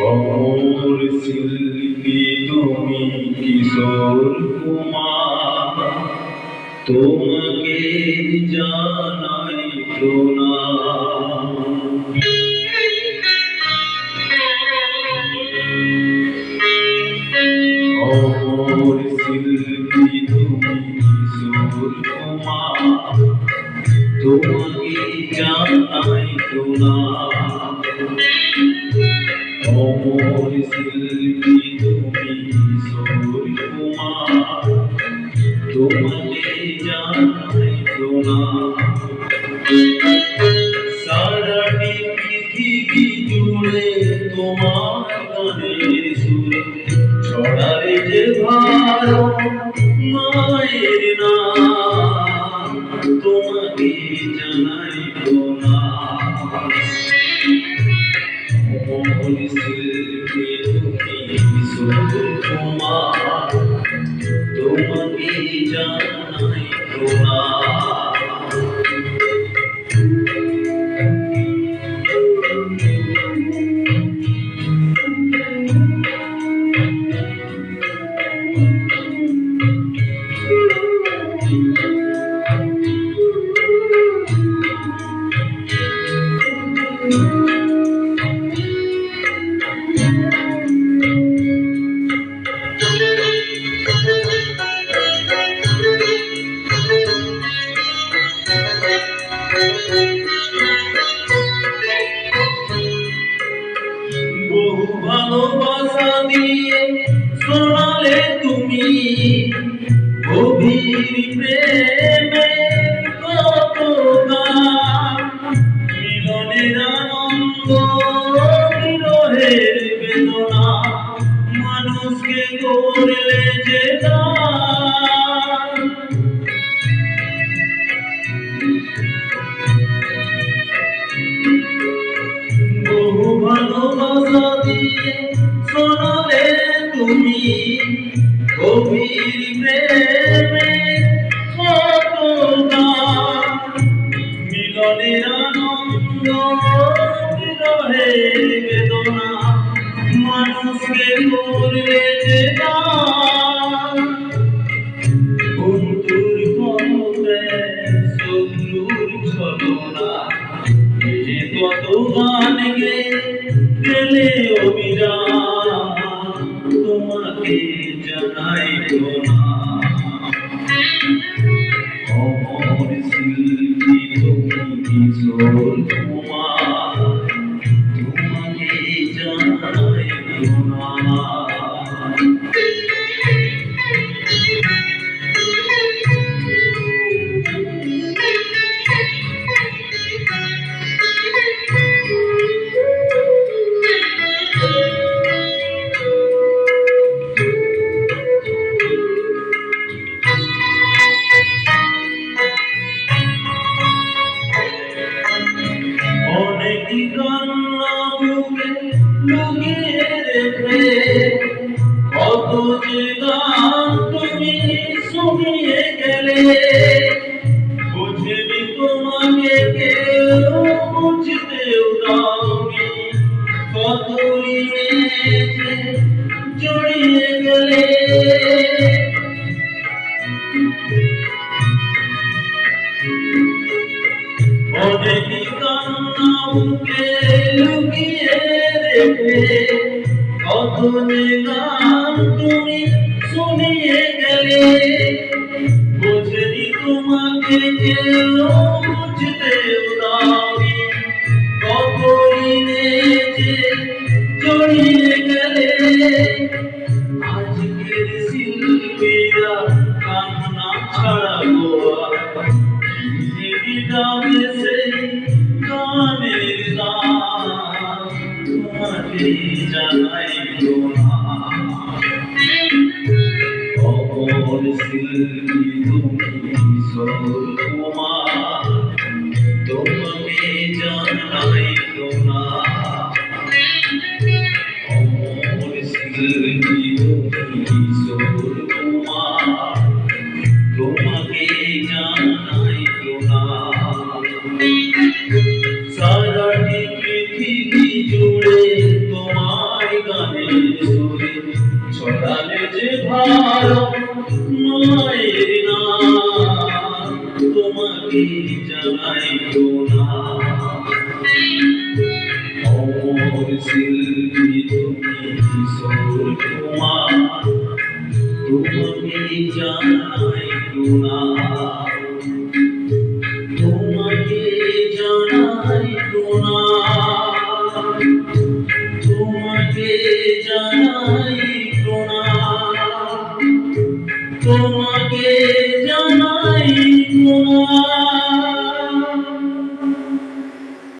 অমর শিল্পী তুমি কিশোর কুমার, তোমাকে জানাই প্রণাম। অমর শিল্পী তুমি কিশোর কুমার, তোমাকে জানাই প্রণাম। অমর শিল্পী তুমি কিশোর কুমার, তোমাকে জানাই প্রণাম। সারাটি পৃথিবী জুড়ে তোমার গানের সুরে ছড়ারে যে ভারত মায়ের নাম, তোমাকে জানাই প্রণাম। অমর শিল্পী তুমি কিশোর কুমার, তোমাকে জানাই প্রণাম। বহু ভালোবাসা দিয়ে শোনালে তুমি গভীর প্রেমের কত গান, মিলনের আনন্দ বিরহের বেদনা, মানুষকে করলে যে দান। বহু ভালোবাসা দিয়ে শোনালে তুমি গভীর প্রেমের কত গান, মিলনের আনন্দ বিরহের বেদনা, মানুষকে করলে যে দান। বন্ধুর ক্ষমতে শত্রুর ছলনা, এ কত গান গেলে অবিরাম, তোমাকে জানাই প্রণাম। অমর শিল্পী তুমি কিশোর কুমার, তোমাকে জানাই প্রণাম। অনেক কান্না বুকে লুকিয়ে রেখে কত যে গান তুমি শুনিয়ে গেলে, বুঝিনি তোমাকে কেউ বুঝতেও দাওনি, কত ঋণে যে জড়িয়ে গেলে। অনেক কান্না বুকে লুকিয়ে রেখে কত যে গান তুমি শুনিয়ে গেলে, বুঝিনি তোমাকে কেউ বুঝতেও দাওনি, কত ঋণে যে জড়িয়ে গেলে। আজকের শিল্পীরা কান্না ছাড়া গোয়া তোমাকে জানাই না অমর শিল্পী তুমি কিশোর তোমাকে জানাই না অমর শিল্পী তুমি কিশোর তোমাকে জানাই না সারাটি পৃথিবী জুড়ে তোমার গানের সুরে ছড়ালে যে ভারত মায়ের নাম তোমাকে জানাই না অমর শিল্পী তুমি কিশোর তোমাকে জানাই না তোমাকে জানাই না তোমাকে জানাই না